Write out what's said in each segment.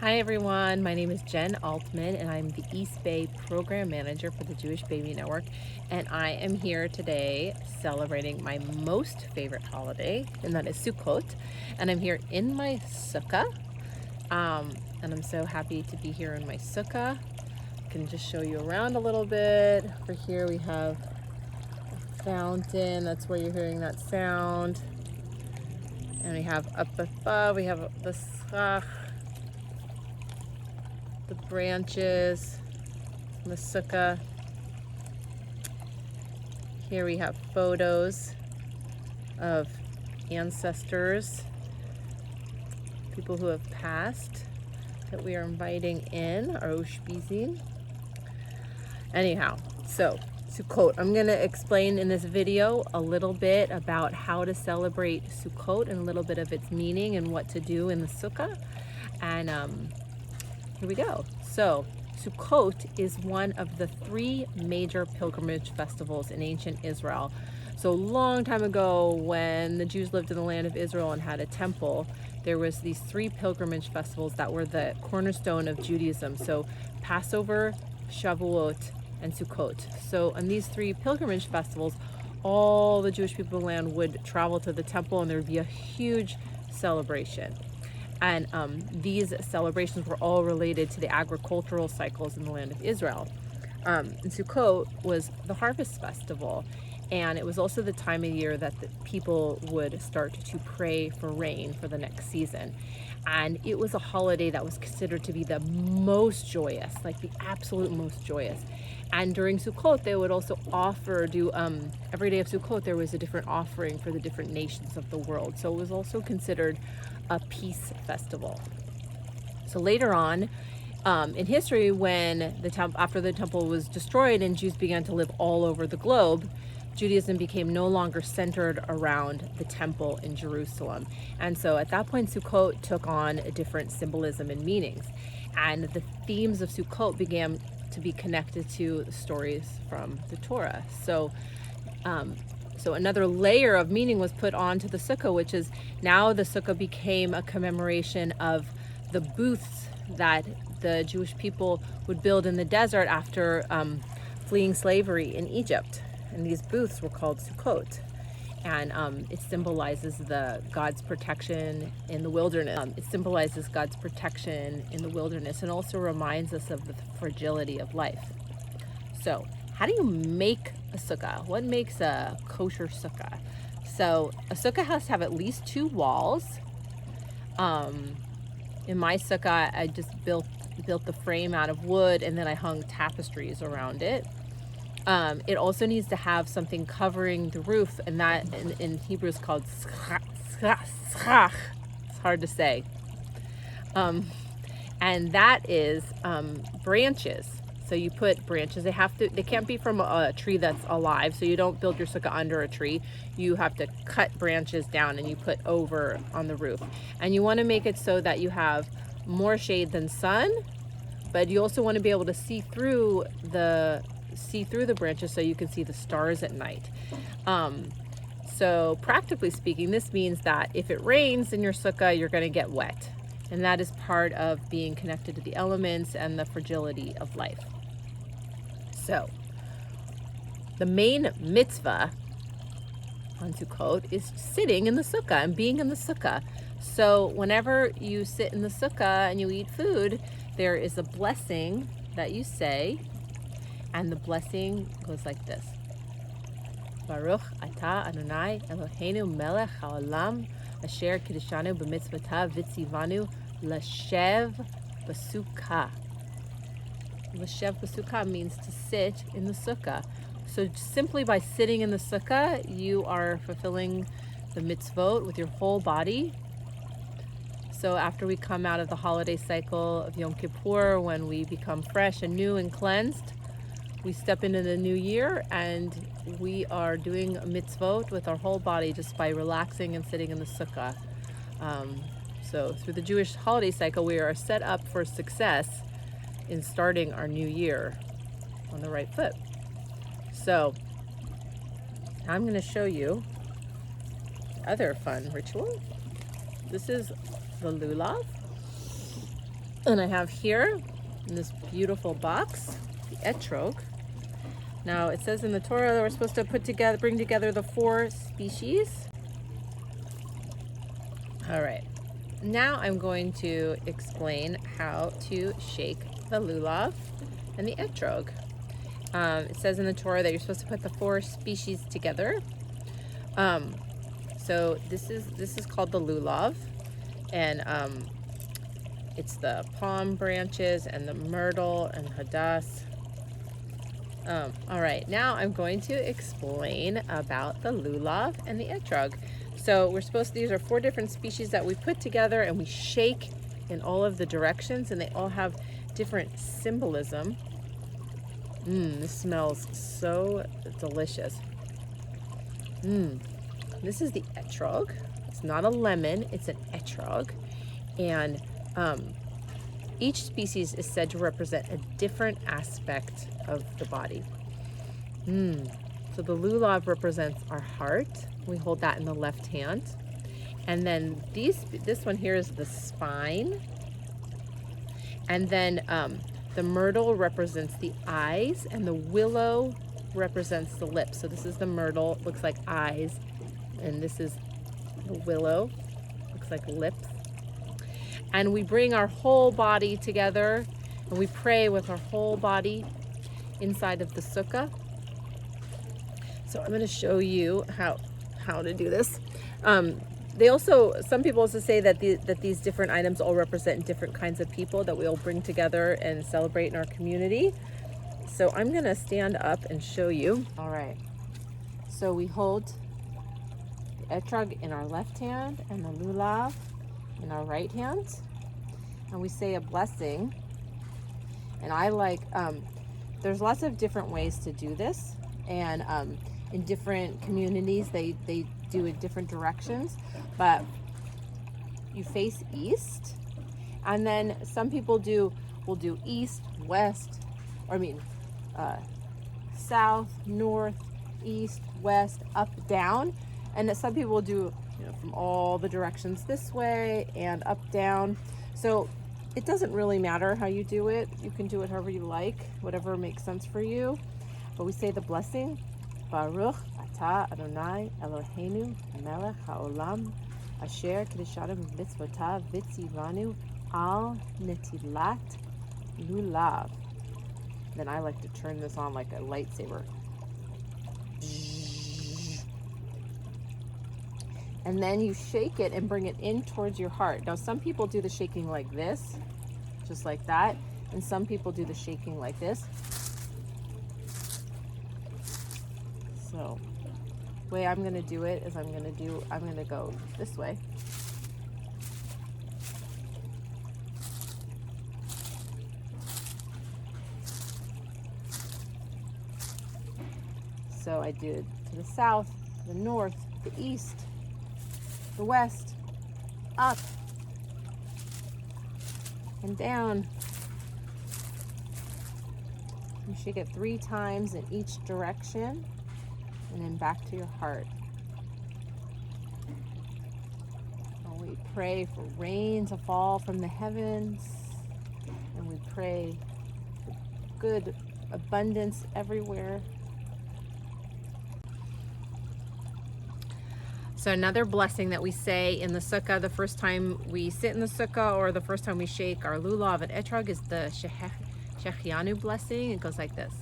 Hi everyone, my name is Jen Altman and I'm the East Bay Program Manager for the Jewish Baby Network, and I am here today celebrating my most favorite holiday, and that is Sukkot. And I'm here in my sukkah, and I'm so happy to be here in my sukkah. I can just show you around a little bit. Over here we have a fountain, that's where you're hearing that sound. And we have up above, we have the schach, the branches, the sukkah. Here we have photos of ancestors, people who have passed that we are inviting in, our Ushpizin. Anyhow, so Sukkot. I'm going to explain in this video a little bit about how to celebrate Sukkot and a little bit of its meaning and what to do in the sukkah. And here we go. So Sukkot is one of the three major pilgrimage festivals in ancient Israel. So a long time ago, when the Jews lived in the land of Israel and had a temple, there was these three pilgrimage festivals that were the cornerstone of Judaism. So Passover, Shavuot, and Sukkot. So on these three pilgrimage festivals, all the Jewish people of the land would travel to the temple and there would be a huge celebration. And these celebrations were all related to the agricultural cycles in the land of Israel. And Sukkot was the harvest festival, and it was also the time of year that the people would start to pray for rain for the next season. And it was a holiday that was considered to be the most joyous, like the absolute most joyous. And during Sukkot, they would also every day of Sukkot, there was a different offering for the different nations of the world. So it was also considered a peace festival. So later on in history, when after the temple was destroyed and Jews began to live all over the globe, Judaism became no longer centered around the temple in Jerusalem. And so at that point, Sukkot took on a different symbolism and meanings. And the themes of Sukkot began to be connected to the stories from the Torah. So another layer of meaning was put onto the sukkah, which is now the sukkah became a commemoration of the booths that the Jewish people would build in the desert after fleeing slavery in Egypt. And these booths were called Sukkot. And it symbolizes God's protection in the wilderness. It symbolizes God's protection in the wilderness and also reminds us of the fragility of life. So how do you make a sukkah? What makes a kosher sukkah? So a sukkah has to have at least two walls. In my sukkah, I just built the frame out of wood, and then I hung tapestries around it. It also needs to have something covering the roof, and that in Hebrew is called schach. It's hard to say. And that is branches. So you put branches. They can't be from a tree that's alive. So you don't build your sukkah under a tree. You have to cut branches down and you put over on the roof. And you want to make it so that you have more shade than sun, but you also want to be able to see through the branches so you can see the stars at night. So practically speaking, this means that if it rains in your sukkah, you're going to get wet. And that is part of being connected to the elements and the fragility of life. So the main mitzvah on Sukkot is sitting in the sukkah and being in the sukkah. So whenever you sit in the sukkah and you eat food, there is a blessing that you say. And the blessing goes like this. Baruch atah Adonai Eloheinu melech haolam asher kiddushanu b'mitzvotav v'tzivanu l'shev b'sukkah. L'shev b'sukkah means to sit in the sukkah. So simply by sitting in the sukkah, you are fulfilling the mitzvot with your whole body. So after we come out of the holiday cycle of Yom Kippur, when we become fresh and new and cleansed, we step into the new year and we are doing a mitzvot with our whole body just by relaxing and sitting in the sukkah. So through the Jewish holiday cycle, we are set up for success in starting our new year on the right foot. So I'm going to show you other fun ritual. This is the lulav. And I have here in this beautiful box, the etrog. Now it says in the Torah that we're supposed to bring together the 4 species. All right, now I'm going to explain how to shake the lulav and the etrog. It says in the Torah that you're supposed to put the 4 species together. So this is called the lulav, and it's the palm branches and the myrtle and hadass. All right, now I'm going to explain about the lulav and the etrog. So these are 4 different species that we put together and we shake in all of the directions, and they all have different symbolism. This smells so delicious. This is the etrog. It's not a lemon, it's an etrog. And each species is said to represent a different aspect of the body. So the lulav represents our heart. We hold that in the left hand. And then this one here is the spine. And then the myrtle represents the eyes, and the willow represents the lips. So this is the myrtle, looks like eyes, and this is the willow, looks like lips. And we bring our whole body together, and we pray with our whole body inside of the sukkah. So I'm going to show you how to do this. Some people also say that these different items all represent different kinds of people that we all bring together and celebrate in our community. So I'm going to stand up and show you. All right. So we hold the etrog in our left hand and the lulav in our right hand, and we say a blessing. And I like, there's lots of different ways to do this, and in different communities they do it different directions, but you face east, and then some people will do east, west, south, north, east, west, up, down. And some people will do from all the directions this way and up, down. So it doesn't really matter how you do it. You can do it however you like, whatever makes sense for you. But we say the blessing, Baruch atah Adonai Eloheinu melech haolam asher kiddushanu mitzvotav v'tzivanu al netilat lulav. Then I like to turn this on like a lightsaber. And then you shake it and bring it in towards your heart. Now some people do the shaking like this, just like that, and some people do the shaking like this. So the way I'm gonna do it is I'm gonna go this way. So I do it to the south, the north, the east, the west, up and down. You shake it 3 times in each direction, and then back to your heart. And we pray for rain to fall from the heavens, and we pray for good abundance everywhere. So another blessing that we say in the sukkah, the first time we sit in the sukkah or the first time we shake our lulav and etrog, is the Shechianu blessing. It goes like this: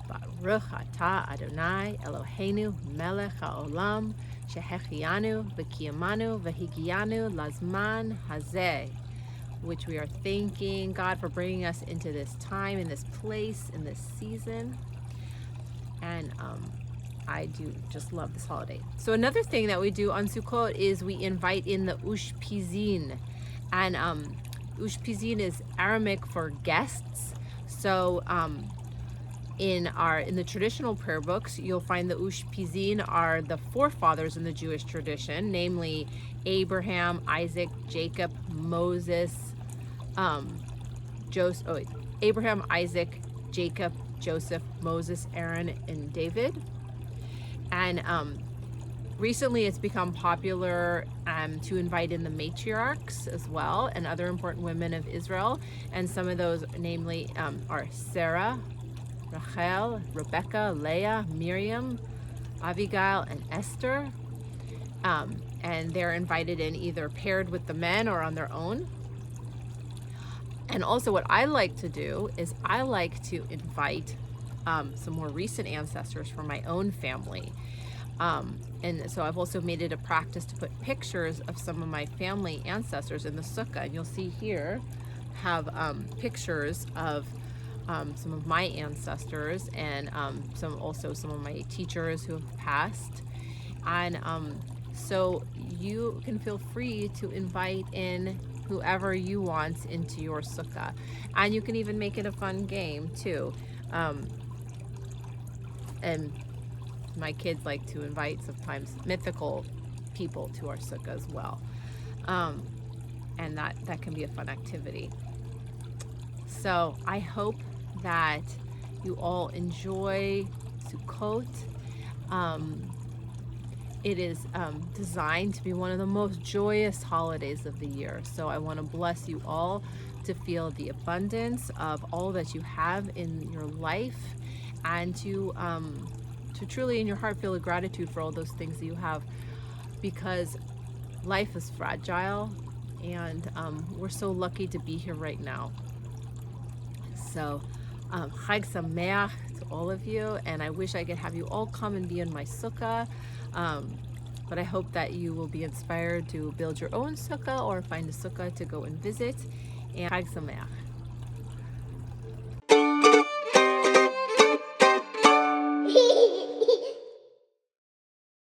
Baruch atah Adonai Eloheinu melech haolam shehechianu v'kiyamanu v'higianu lazman hazeh, which we are thanking God for bringing us into this time, in this place, in this season. And I do just love this holiday. So another thing that we do on Sukkot is we invite in the ushpizin. And ushpizin is Aramaic for guests. So in the traditional prayer books, you'll find the ushpizin are the forefathers in the Jewish tradition, namely Abraham, Isaac, Jacob, Moses, Abraham, Isaac, Jacob, Joseph, Moses, Aaron, and David. And Recently, it's become popular to invite in the matriarchs as well and other important women of Israel. And some of those, namely, are Sarah, Rachel, Rebecca, Leah, Miriam, Abigail, and Esther. And they're invited in either paired with the men or on their own. And also what I like to do is I like to invite some more recent ancestors from my own family. And so I've also made it a practice to put pictures of some of my family ancestors in the sukkah. And you'll see here have pictures of some of my ancestors and some of my teachers who have passed. And so you can feel free to invite in whoever you want into your sukkah. And you can even make it a fun game too. And my kids like to invite sometimes mythical people to our sukkah as well. And that can be a fun activity. So I hope that you all enjoy Sukkot. It is designed to be one of the most joyous holidays of the year. So I want to bless you all to feel the abundance of all that you have in your life, and to truly in your heart feel a gratitude for all those things that you have, because life is fragile, and we're so lucky to be here right now. So Chag Sameach to all of you, and I wish I could have you all come and be in my sukkah. But I hope that you will be inspired to build your own sukkah or find a sukkah to go and visit. And Chag Sameach.